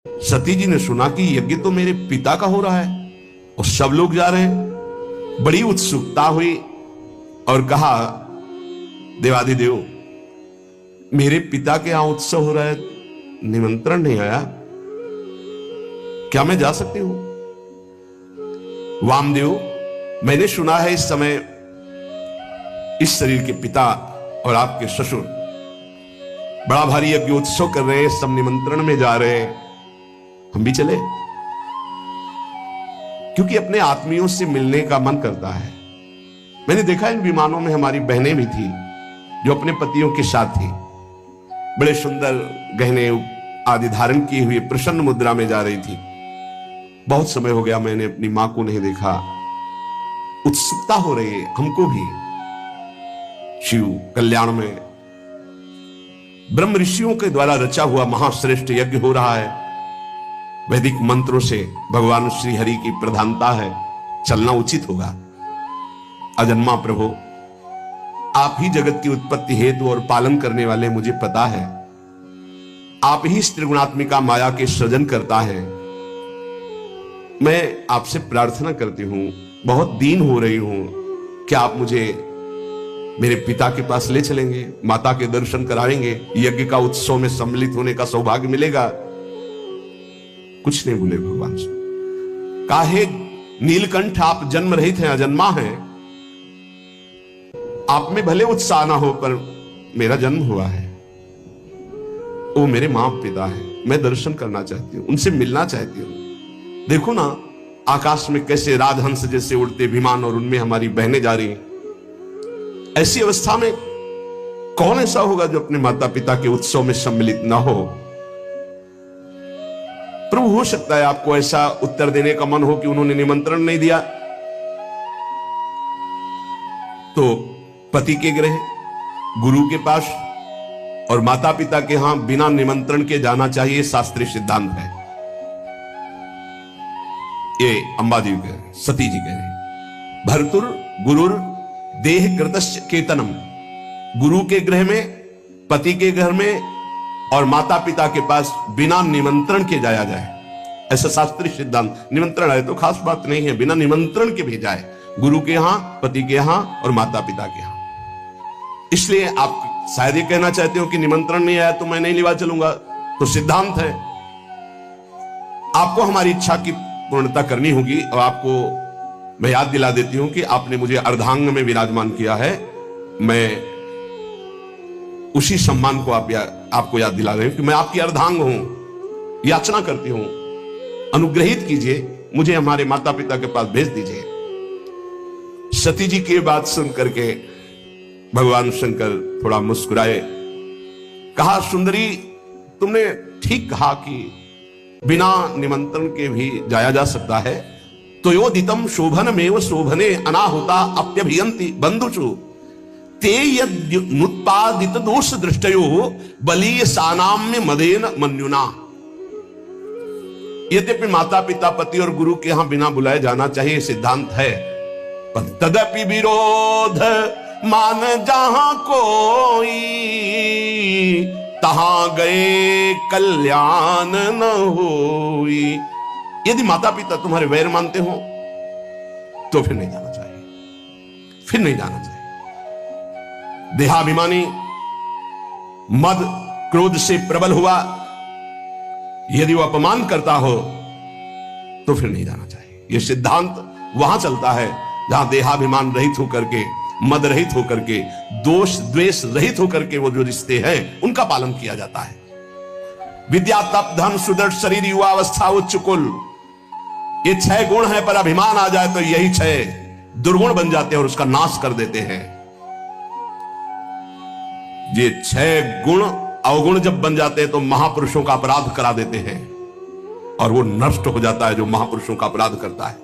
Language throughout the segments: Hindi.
सती जी ने सुना कि यज्ञ तो मेरे पिता का हो रहा है और सब लोग जा रहे हैं। बड़ी उत्सुकता हुई और कहा, देवाधिदेव, मेरे पिता के यहां उत्सव हो रहा है, निमंत्रण नहीं आया, क्या मैं जा सकती हूं? वामदेव, मैंने सुना है इस समय इस शरीर के पिता और आपके ससुर बड़ा भारी यज्ञ उत्सव कर रहे हैं, सब निमंत्रण में जा रहे हैं, हम भी चले? क्योंकि अपने आत्मियों से मिलने का मन करता है। मैंने देखा इन विमानों में हमारी बहनें भी थी जो अपने पतियों के साथ थी, बड़े सुंदर गहने आदि धारण किए हुए प्रसन्न मुद्रा में जा रही थी। बहुत समय हो गया मैंने अपनी मां को नहीं देखा, उत्सुकता हो रही है हमको भी। शिव कल्याण में ब्रह्म ऋषियों के द्वारा रचा हुआ महाश्रेष्ठ यज्ञ हो रहा है। वैदिक मंत्रों से भगवान श्री हरि की प्रधानता है, चलना उचित होगा। अजन्मा प्रभु, आप ही जगत की उत्पत्ति हेतु और पालन करने वाले, मुझे पता है आप ही इस त्रिगुणात्मिका माया के सृजन करता है। मैं आपसे प्रार्थना करती हूं, बहुत दीन हो रही हूं, क्या आप मुझे मेरे पिता के पास ले चलेंगे, माता के दर्शन कराएंगे, यज्ञ का उत्सव में सम्मिलित होने का सौभाग्य मिलेगा? कुछ नहीं बोले भगवान से। काहे नीलकंठ, आप जन्म रहित हैं, अजन्मा हैं, आप में भले उत्साह ना हो, पर मेरा जन्म हुआ है, वो मेरे मां पिता है, मैं दर्शन करना चाहती हूं, उनसे मिलना चाहती हूं। देखो ना आकाश में कैसे राजहंस जैसे उड़ते विमान और उनमें हमारी बहनें जा रही हैं। ऐसी अवस्था में कौन ऐसा होगा जो अपने माता पिता के उत्सव में सम्मिलित ना हो? प्रभु, हो सकता है आपको ऐसा उत्तर देने का मन हो कि उन्होंने निमंत्रण नहीं दिया, तो पति के गृह, गुरु के पास और माता पिता के यहां बिना निमंत्रण के जाना चाहिए, शास्त्रीय सिद्धांत है। ये अंबा जी कह रहे, सती जी कह रहे, भर्तुर गुरुर देह कृतश्च केतनम, गुरु के गृह में, पति के घर में और माता पिता के पास बिना निमंत्रण के जाया जाए, ऐसा शास्त्रीय सिद्धांत। निमंत्रण आए तो खास बात नहीं है, बिना निमंत्रण के भी जाए, गुरु के यहां, पति के यहां और माता पिता के यहां। इसलिए आप शायद ये कहना चाहते हो कि निमंत्रण नहीं आया तो मैं नहीं लिवा चलूंगा, तो सिद्धांत है, आपको हमारी इच्छा की पूर्णता करनी होगी। और आपको मैं याद दिला देती हूं कि आपने मुझे अर्धांग में विराजमान किया है, मैं उसी सम्मान को आपको याद दिला रही हूं कि मैं आपकी अर्धांग हूं। याचना करती हूं, अनुग्रहित कीजिए, मुझे हमारे माता पिता के पास भेज दीजिए। सती जी की बात सुन करके भगवान शंकर थोड़ा मुस्कुराए, कहा, सुंदरी, तुमने ठीक कहा कि बिना निमंत्रण के भी जाया जा सकता है। तो योदितम शोभनमेव शोभने अनाहुता अप्यभियंति बंधुषु ते यदुत्पादित दोष दृष्टयो बलीय सानाम्य मदेन मन्युना। यद्यपि माता पिता, पति और गुरु के यहां बिना बुलाए जाना चाहिए, सिद्धांत है, पर तदपि विरोध मान जहां कोई, तहां गए कल्याण न होई। यदि माता पिता तुम्हारे वैर मानते हो तो फिर नहीं जाना चाहिए, फिर नहीं जाना चाहिए। देहाभिमानी मद क्रोध से प्रबल हुआ, यदि वो अपमान करता हो तो फिर नहीं जाना चाहिए। यह सिद्धांत वहां चलता है जहां देहाभिमान रहित होकर के, मद रहित होकर के, दोष द्वेष रहित होकर के वो जो रिश्ते हैं उनका पालन किया जाता है। विद्या, तप, धन, सुदृढ़ शरीर, युवावस्था, उच्च कुल, ये 6 गुण है, पर अभिमान आ जाए तो यही 6 दुर्गुण बन जाते हैं और उसका नाश कर देते हैं। ये 6 गुण अवगुण जब बन जाते हैं तो महापुरुषों का अपराध करा देते हैं और वो नष्ट हो जाता है जो महापुरुषों का अपराध करता है।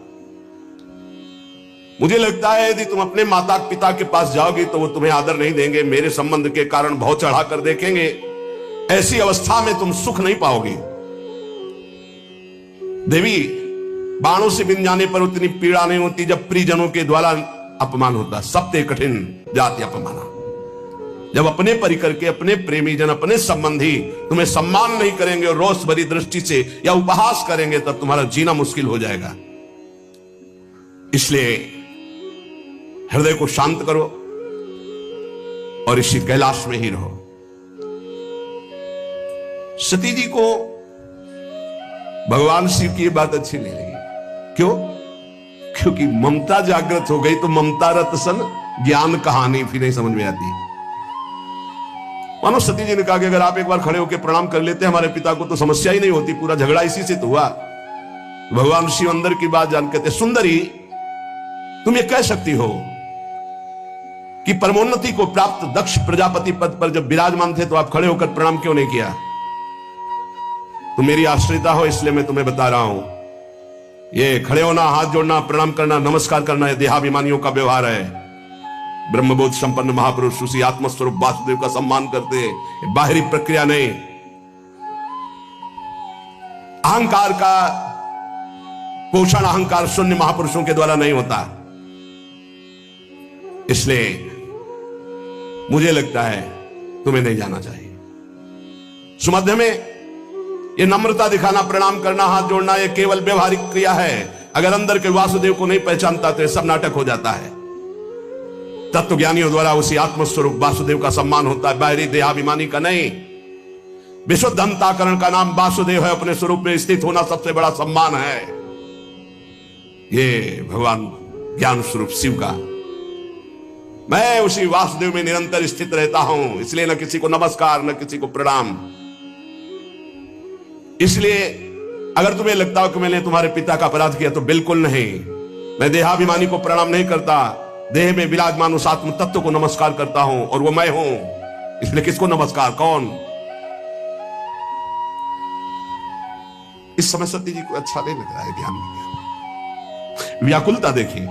मुझे लगता है यदि तुम अपने माता पिता के पास जाओगे तो वो तुम्हें आदर नहीं देंगे, मेरे संबंध के कारण भाव चढ़ाकर देखेंगे। ऐसी अवस्था में तुम सुख नहीं पाओगे। देवी, बाणों से बिन जाने पर उतनी पीड़ा नहीं होती जब प्रियजनों के द्वारा अपमान होता। सत्य कठिन जाति अपमाना। जब अपने परिकर के, अपने प्रेमी जन, अपने संबंधी तुम्हें सम्मान नहीं करेंगे और रोष भरी दृष्टि से या उपहास करेंगे, तब तुम्हारा जीना मुश्किल हो जाएगा। इसलिए हृदय को शांत करो और इसी कैलाश में ही रहो। सती जी को भगवान शिव की बात अच्छी नहीं लगी। क्यों? क्योंकि ममता जागृत हो गई तो ममता रत सन ज्ञान कहानी फिर नहीं समझ में आती। मानो सती जी ने कहा कि अगर आप एक बार खड़े होकर प्रणाम कर लेते हमारे पिता को तो समस्या ही नहीं होती, पूरा झगड़ा इसी से तो हुआ। भगवान शिव अंदर की बात जान कहते, सुंदरी तुम ये कह सकती हो कि परमोन्नति को प्राप्त दक्ष प्रजापति पद पर जब विराजमान थे तो आप खड़े होकर प्रणाम क्यों नहीं किया? तुम मेरी आश्रिता हो इसलिए मैं तुम्हें बता रहा हूं, ये खड़े होना, हाथ जोड़ना, प्रणाम करना, नमस्कार करना, यह देहाभिमानियों का व्यवहार है। ब्रह्मबोध संपन्न महापुरुष उसी आत्मस्वरूप वासुदेव का सम्मान करते हैं, बाहरी प्रक्रिया नहीं। अहंकार का पोषण अहंकार शून्य महापुरुषों के द्वारा नहीं होता। इसलिए मुझे लगता है तुम्हें नहीं जाना चाहिए। सुमध्य में यह नम्रता दिखाना, प्रणाम करना, हाथ जोड़ना, यह केवल व्यवहारिक क्रिया है। अगर अंदर के वासुदेव को नहीं पहचानता तो यह सब नाटक हो जाता है। तत्वज्ञानियों द्वारा उसी आत्मस्वरूप वासुदेव का सम्मान होता है, बाहरी देहाभिमानी का नहीं। विशुद्ध अंतःकरण का नाम वासुदेव है, अपने स्वरूप में स्थित होना सबसे बड़ा सम्मान है। ये भगवान ज्ञान स्वरूप शिव का, मैं उसी वासुदेव में निरंतर स्थित रहता हूं, इसलिए न किसी को नमस्कार न किसी को प्रणाम। इसलिए अगर तुम्हें लगता हो कि मैंने तुम्हारे पिता का अपराध किया तो बिल्कुल नहीं। मैं देहाभिमानी को प्रणाम नहीं करता, देह में विराजमान उस आत्म तत्व को नमस्कार करता हूं और वो मैं हूं। इसलिए किसको नमस्कार? कौन? इस समय सती जी को अच्छा नहीं लग रहा है ध्यान में। व्याकुलता देखिए।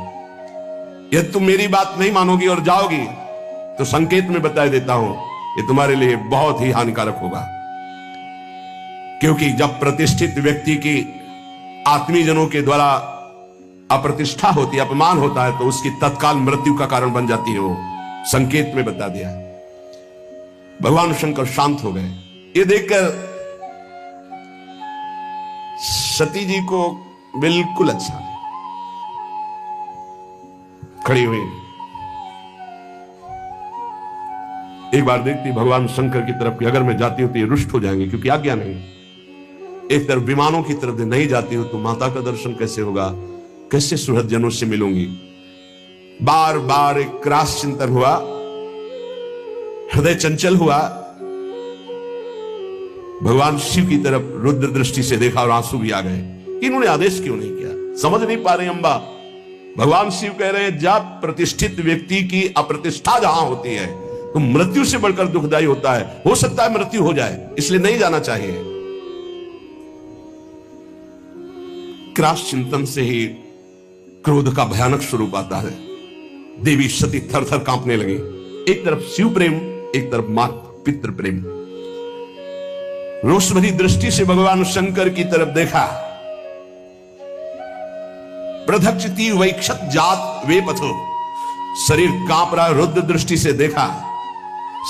यदि तुम मेरी बात नहीं मानोगी और जाओगी तो संकेत में बता देता हूं, ये तुम्हारे लिए बहुत ही हानिकारक होगा। क्योंकि जब प्रतिष्ठित व्यक्ति की आत्मीजनों के द्वारा अप्रतिष्ठा होती, अपमान होता है तो उसकी तत्काल मृत्यु का कारण बन जाती है। वो संकेत में बता दिया। भगवान शंकर शांत हो गए। ये देखकर सती जी को बिल्कुल अच्छा नहीं। खड़ी हुई एक बार देखती भगवान शंकर की तरफ कि अगर मैं जाती हूं तो ये रुष्ट हो जाएंगे, क्योंकि आज्ञा नहीं। एक तरफ विमानों की तरफ नहीं जाती हूं तो माता का दर्शन कैसे होगा, कैसे सुहृद जनों से मिलूंगी। बार बार एक क्रास चिंतन हुआ, हृदय चंचल हुआ। भगवान शिव की तरफ रुद्र दृष्टि से देखा और आंसू भी आ गए। इन्होंने आदेश क्यों नहीं किया? समझ नहीं पा रहे अम्बा। भगवान शिव कह रहे हैं जब प्रतिष्ठित व्यक्ति की अप्रतिष्ठा जहां होती है तो मृत्यु से बढ़कर दुखदायी होता है। हो सकता है मृत्यु हो जाए, इसलिए नहीं जाना चाहिए। क्रास चिंतन से ही क्रोध का भयानक स्वरूप आता है। देवी सती थर थर कांपने लगी। एक तरफ शिव प्रेम, एक तरफ माता पितृ प्रेम। रोष भरी दृष्टि से भगवान शंकर की तरफ देखा। प्रधक्षति वैक्षत जात वे पथो, शरीर कांप रहा। रुद्र दृष्टि से देखा।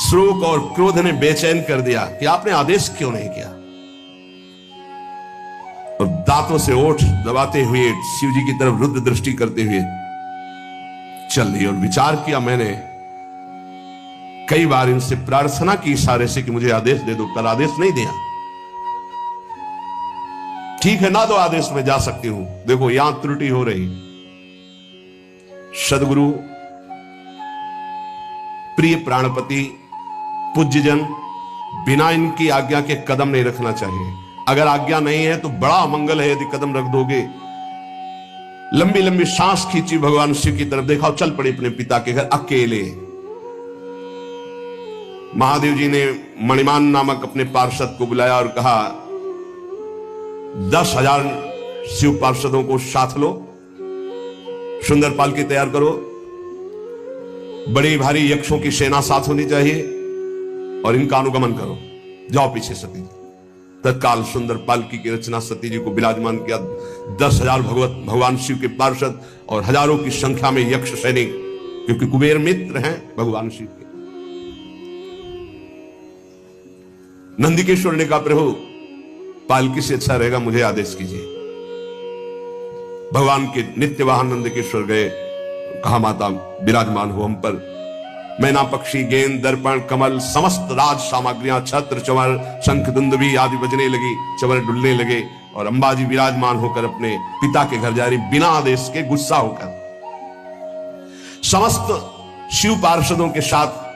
शोक और क्रोध ने बेचैन कर दिया कि आपने आदेश क्यों नहीं किया। और दांतों से ओठ दबाते हुए शिव जी की तरफ रुद्र दृष्टि करते हुए चल रही। और विचार किया मैंने कई बार इनसे प्रार्थना की इशारे से कि मुझे आदेश दे दो, पर आदेश नहीं दिया। ठीक है ना, दो आदेश में जा सकती हूं। देखो यहां त्रुटि हो रही। सदगुरु, प्रिय प्राणपति, पूज्यजन, बिना इनकी आज्ञा के कदम नहीं रखना चाहिए। अगर आज्ञा नहीं है तो बड़ा अमंगल है यदि कदम रख दोगे। लंबी लंबी सांस खींची, भगवान शिव की तरफ देखा और चल पड़ी अपने पिता के घर अकेले। महादेव जी ने मणिमान नामक अपने पार्षद को बुलाया और कहा 10,000 शिव पार्षदों को साथ लो, सुंदर पालकी तैयार करो, बड़ी भारी यक्षों की सेना साथ होनी चाहिए और इनका अनुगमन करो। जाओ पीछे सती। तत्काल सुंदर पालकी की रचना सती जी को विराजमान किया। 10,000 भगवान शिव के पार्षद और हजारों की संख्या में यक्ष सैनिक, क्योंकि कुबेर मित्र हैं भगवान शिव के। नंदिकेश्वर ने कहा प्रभु पालकी से अच्छा रहेगा, मुझे आदेश कीजिए। भगवान के नित्य वाहन नंदिकेश्वर गए, कहा माता विराजमान हो हम पर। मैना पक्षी, गेंद, दर्पण, कमल, समस्त राज सामग्रियां, छत्र, चंवर, शंख, दुंदुभी आदि बजने लगी, चंवर डुलने लगे और अंबा जी विराजमान होकर अपने पिता के घर जा रही, बिना आदेश के, गुस्सा होकर। समस्त शिव पार्षदों के साथ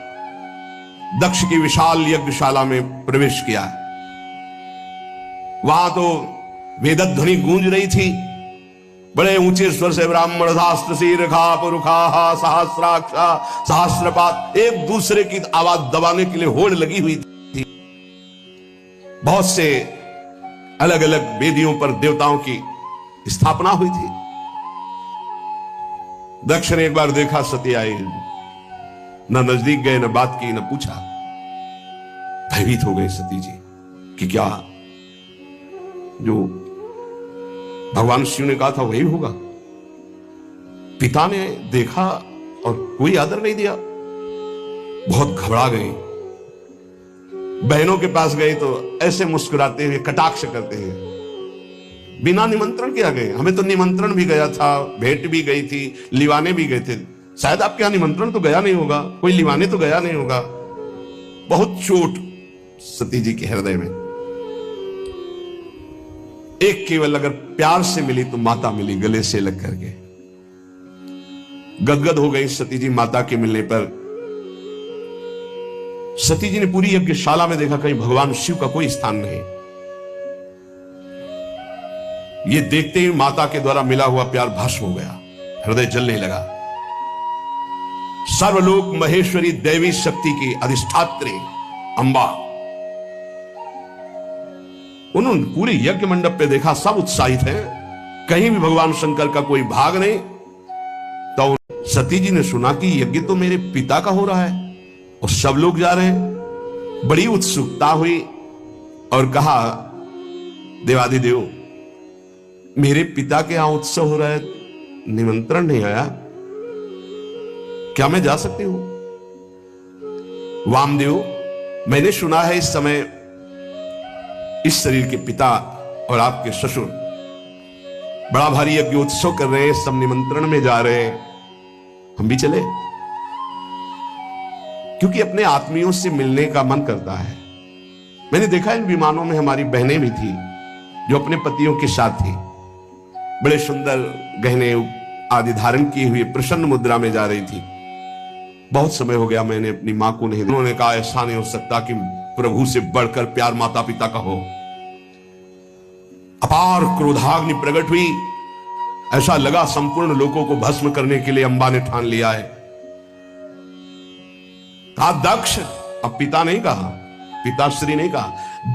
दक्ष की विशाल यज्ञशाला में प्रवेश किया। वहां तो वेदध्वनि गूंज रही थी, बड़े ऊंचे स्वर से ब्राह्मण शास्त्र शीर्षा पुरुखा सहस्राक्षा सहस्रपात, एक दूसरे की आवाज दबाने के लिए होड़ लगी हुई थी। बहुत से अलग अलग वेदियों पर देवताओं की स्थापना हुई थी। दक्ष ने एक बार देखा सती आई, न नजदीक गए, न बात की, न पूछा। भयभीत हो गई सती जी कि क्या जो भगवान शिव ने कहा था वही होगा। पिता ने देखा और कोई आदर नहीं दिया, बहुत घबरा गई। बहनों के पास गई तो ऐसे मुस्कुराते हुए कटाक्ष करते हैं, बिना निमंत्रण के आ गए। हमें तो निमंत्रण भी गया था, भेंट भी गई थी, लिवाने भी गए थे, शायद आपके यहां निमंत्रण तो गया नहीं होगा, कोई लिवाने तो गया नहीं होगा। बहुत चोट सती जी के हृदय में। एक केवल अगर प्यार से मिली तो माता मिली, गले से लग करके। गदगद हो गई सती जी माता के मिलने पर। सती जी ने पूरी यज्ञशाला में देखा, कहीं भगवान शिव का कोई स्थान नहीं। ये देखते ही माता के द्वारा मिला हुआ प्यार भस्म हो गया, हृदय जलने लगा। सर्वलोक महेश्वरी देवी शक्ति की अधिष्ठात्री अंबा, उन्होंने पूरे यज्ञ मंडप पे देखा, सब उत्साहित हैं, कहीं भी भगवान शंकर का कोई भाग नहीं। तो सती जी ने सुना कि यज्ञ तो मेरे पिता का हो रहा है और सब लोग जा रहे हैं। बड़ी उत्सुकता हुई और कहा, देवाधिदेव मेरे पिता के यहां उत्सव हो रहा है, निमंत्रण नहीं आया, क्या मैं जा सकती हूं? वामदेव, मैंने सुना है इस समय इस शरीर के पिता और आपके ससुर बड़ा भारी यज्ञ उत्सव कर रहे हैं, सब निमंत्रण में जा रहे हैं, हम भी चले? क्योंकि अपने आत्मियों से मिलने का मन करता है। मैंने देखा इन विमानों में हमारी बहनें भी थी जो अपने पतियों के साथ थी, बड़े सुंदर गहने आदि धारण किए हुए प्रसन्न मुद्रा में जा रही थी। बहुत समय हो गया मैंने अपनी मां को नहीं, उन्होंने कहा ऐसा नहीं हो सकता कि प्रभु से बढ़कर प्यार माता पिता का हो। अपार क्रोधाग्नि प्रकट हुई, ऐसा लगा संपूर्ण लोगों को भस्म करने के लिए अंबा ने ठान लिया है। कहा दक्ष, अब पिता नहीं कहा, पिताश्री नहीं कहा,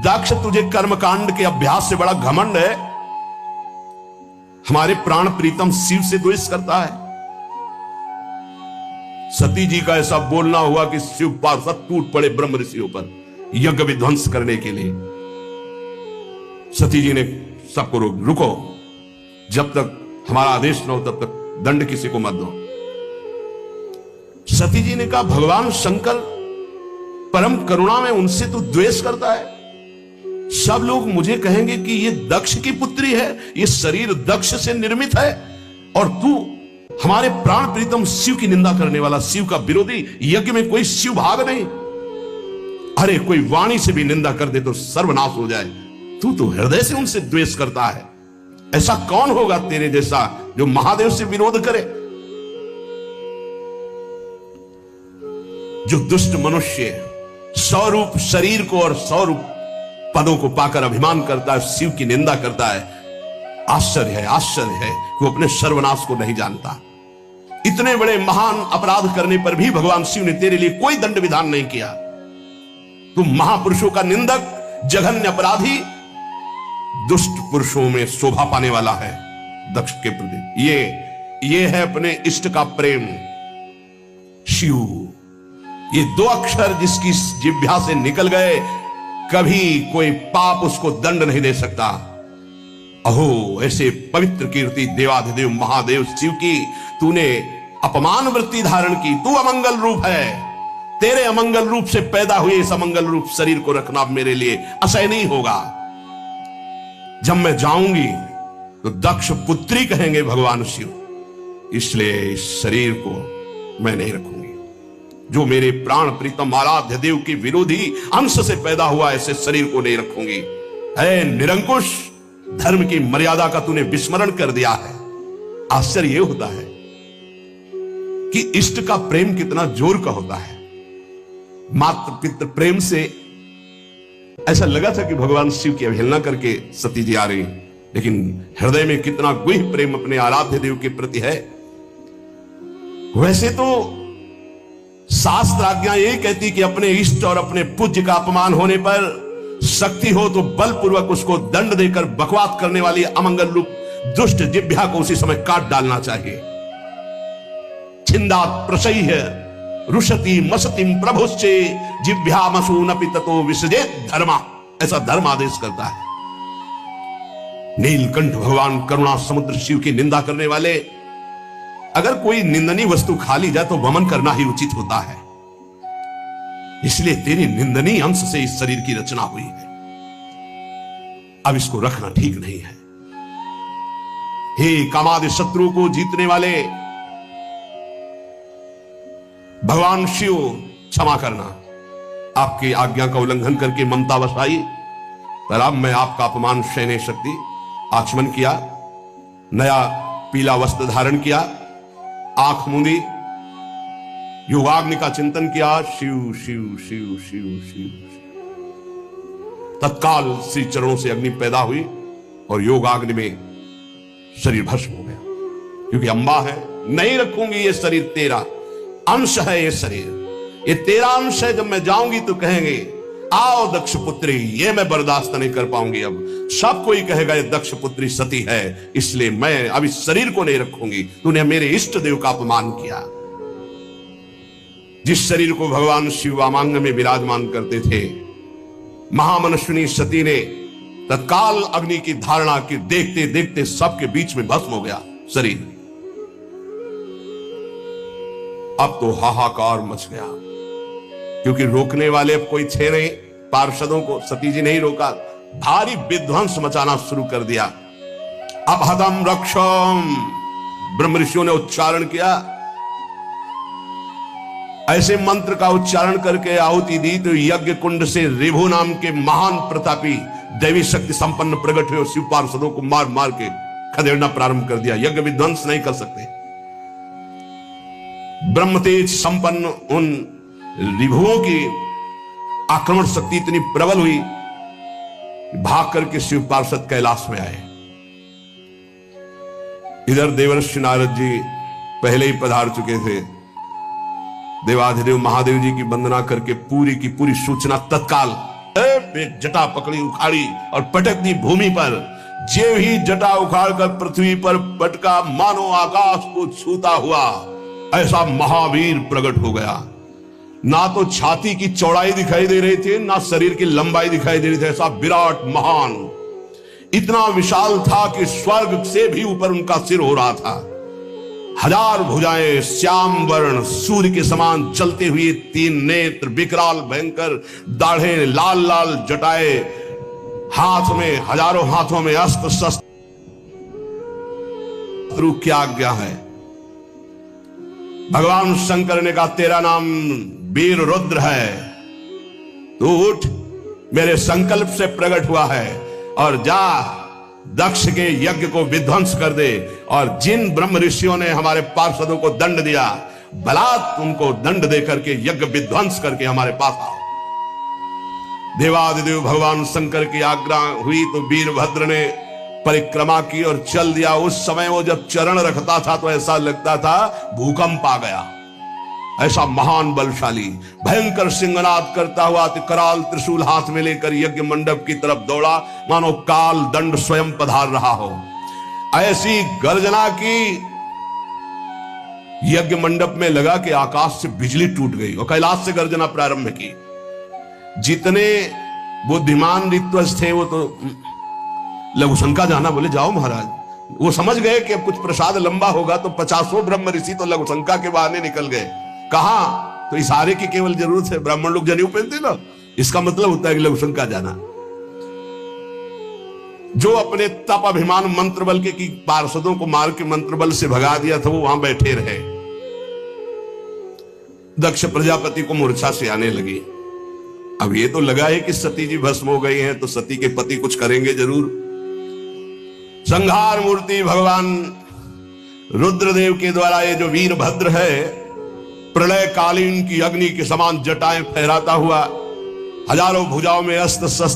दक्ष तुझे कर्मकांड के अभ्यास से बड़ा घमंड है, हमारे प्राण प्रीतम शिव से द्वेष करता है। सती जी का ऐसा बोलना हुआ कि शिव पार्षद टूट पड़े ब्रह्म ऋषियों पर यज्ञ विध्वंस करने के लिए। सती जी ने सबको रुको, जब तक हमारा आदेश न हो तब तक दंड किसी को मत दो। सती जी ने कहा भगवान शंकर परम करुणा में, उनसे तू द्वेष करता है? सब लोग मुझे कहेंगे कि ये दक्ष की पुत्री है, ये शरीर दक्ष से निर्मित है, और तू हमारे प्राण प्रीतम शिव की निंदा करने वाला, शिव का विरोधी, यज्ञ में कोई शिव भाग नहीं। अरे कोई वाणी से भी निंदा कर दे तो सर्वनाश हो जाए, तू तो हृदय से उनसे द्वेष करता है। ऐसा कौन होगा तेरे जैसा जो महादेव से विरोध करे? जो दुष्ट मनुष्य स्वरूप शरीर को और स्वरूप पदों को पाकर अभिमान करता है, शिव की निंदा करता है, आश्चर्य है, आश्चर्य है कि वो अपने सर्वनाश को नहीं जानता। इतने बड़े महान अपराध करने पर भी भगवान शिव ने तेरे लिए कोई दंड विधान नहीं किया। तू महापुरुषों का निंदक, जघन्य अपराधी, दुष्ट पुरुषों में शोभा पाने वाला है दक्ष के प्रति। ये है अपने इष्ट का प्रेम, शिव। ये दो अक्षर जिसकी जिह्वा से निकल गए, कभी कोई पाप उसको दंड नहीं दे सकता। अहो ऐसे पवित्र कीर्ति देवाधिदेव महादेव शिव की तूने अपमान वृत्ति धारण की, तू अमंगल रूप है, तेरे अमंगल रूप से पैदा हुए इस अमंगल रूप शरीर को रखना मेरे लिए असह्य नहीं होगा। जब मैं जाऊंगी तो दक्ष पुत्री कहेंगे भगवान शिव, इसलिए इस शरीर को मैं नहीं रखूंगी। जो मेरे प्राण प्रीतम आराध्य देव के विरोधी अंश से पैदा हुआ ऐसे शरीर को नहीं रखूंगी। है निरंकुश, धर्म की मर्यादा का तूने विस्मरण कर दिया है। आश्चर्य यह होता है कि इष्ट का प्रेम कितना जोर का होता है। मात्र पितृ प्रेम से ऐसा लगा था कि भगवान शिव की अवहेलना करके सती जी आ रही, लेकिन हृदय में कितना गुह प्रेम अपने आराध्य देव के प्रति है। वैसे तो शास्त्र आज्ञा यही कहती कि अपने इष्ट और अपने पूज्य का अपमान होने पर शक्ति हो तो बलपूर्वक उसको दंड देकर बकवास करने वाली अमंगल रूप दुष्ट जिह्वा को उसी समय काट डालना चाहिए। छिंदात प्रसह्य रुषति मसतिम प्रभुश्चे जिह्वामसूनपि ततो विसजेत धर्मा, ऐसा धर्म आदेश करता है। नीलकंठ भगवान करुणा समुद्र शिव की निंदा करने वाले, अगर कोई निंदनीय वस्तु खा ली जाए तो वमन करना ही उचित होता है। इसलिए तेरी निंदनीय अंश से इस शरीर की रचना हुई है। अब इसको रखना ठीक नहीं है। हे कामादि शत्रु को जीतने वाले भगवान शिव, क्षमा करना। आपकी आज्ञा का उल्लंघन करके ममता वसाई, पर अब मैं आपका अपमान सह नहीं सकती। आचमन किया, नया पीला वस्त्र धारण किया, आंख मूंदी, योगाग्नि का चिंतन किया। शिव शिव शिव शिव शिव। तत्काल श्री चरणों से अग्नि पैदा हुई और योगाग्नि में शरीर भस्म हो गया। क्योंकि अंबा है, नहीं रखूंगी ये शरीर, तेरा अंश है ये शरीर, ये तेरा अंश है। जब मैं जाऊंगी तो कहेंगे आओ दक्ष पुत्री, ये मैं बर्दाश्त नहीं कर पाऊंगी। अब सब कोई कहेगा ये दक्ष पुत्री सती है, इसलिए मैं अब इस शरीर को नहीं रखूंगी। तूने मेरे इष्ट देव का अपमान किया। जिस शरीर को भगवान शिव वामांग में विराजमान करते थे, महामनस्विनी सती ने तत्काल अग्नि की धारणा की, देखते देखते सबके बीच में भस्म हो गया शरीर। अब तो हाहाकार मच गया, क्योंकि रोकने वाले अब कोई थे नहीं। पार्षदों को सती जी नहीं रोका, भारी विध्वंस मचाना शुरू कर दिया। अब हदम रक्षम ब्रह्म ऋषियों ने उच्चारण किया। ऐसे मंत्र का उच्चारण करके आहुति दी तो यज्ञ कुंड से रिभु नाम के महान प्रतापी दैवी शक्ति संपन्न प्रकट हुए, शिव पार्षदों को मार मार के खदेड़ना प्रारंभ कर दिया। यज्ञ विध्वंस नहीं कर सकते। ब्रह्म तेज संपन्न उन रिभुओं की आक्रमण शक्ति इतनी प्रबल हुई, भाग करके शिव पार्षद कैलाश में आए। इधर देवर्षि नारद जी पहले ही पधार चुके थे। देवाधिदेव महादेव जी की वंदना करके पूरी की पूरी सूचना तत्काल जटा पकड़ी, उखाड़ी और पटक दी भूमि पर। जेव ही जटा उखाड़कर पृथ्वी पर पटका, मानो आकाश को छूता हुआ ऐसा महावीर प्रकट हो गया। ना तो छाती की चौड़ाई दिखाई दे रही थी, ना शरीर की लंबाई दिखाई दे रही थी। ऐसा विराट महान, इतना विशाल था कि स्वर्ग से भी ऊपर उनका सिर हो रहा था। हजार भुजाएं, श्याम वर्ण सूर्य के समान चलते हुए तीन नेत्र, विकराल भयंकर दाढ़े, लाल लाल जटाए, हाथ में हजारों हाथों में अस्त्र शस्त्र। क्या आज्ञा है? भगवान शंकर ने कहा तेरा नाम वीर रुद्र है, तू उठ, मेरे संकल्प से प्रकट हुआ है, और जा दक्ष के यज्ञ को विध्वंस कर दे। और जिन ब्रह्म ऋषियों ने हमारे पार्षदों को दंड दिया, बलात् उनको दंड देकर के यज्ञ विध्वंस करके हमारे पास आओ। देवादिदेव भगवान शंकर की आज्ञा हुई तो वीरभद्र ने परिक्रमा की और चल दिया। उस समय वो जब चरण रखता था तो ऐसा लगता था भूकंप आ गया। ऐसा महान बलशाली भयंकर सिंहनाद करता हुआ कराल त्रिशूल हाथ में लेकर यज्ञ मंडप की तरफ दौड़ा, मानो काल दंड स्वयं पधार रहा हो। ऐसी गर्जना की यज्ञ मंडप में लगा कि आकाश से बिजली टूट गई और कैलाश से गर्जना प्रारंभ की। जितने बुद्धिमान ऋत्वज थे वो तो लघुशंका जाना, बोले जाओ महाराज। वो समझ गए कि अब कुछ प्रसाद लंबा होगा तो 50 ब्रह्म ऋषि तो लघुशंका के बहाने निकल गए। कहा तो इशारे की केवल जरूरत है। ब्राह्मण लोग जनेऊ पहनते ना, इसका मतलब होता है कि लघुशंका जाना। जो अपने तप अभिमान मंत्र बल के की पार्षदों को मार के मंत्र बल से भगा दिया था, वो वहां बैठे रहे। दक्ष प्रजापति को मूर्छा से आने लगी। अब ये तो लगा है कि सती जी भस्म हो गई हैं, तो सती के पति कुछ करेंगे जरूर। संहार मूर्ति भगवान रुद्रदेव के द्वारा ये जो वीरभद्र है, प्रलय कालीन की अग्नि के समान जटाएं फहराता हुआ, हजारों भुजाओं में अस्त्र शस्त्र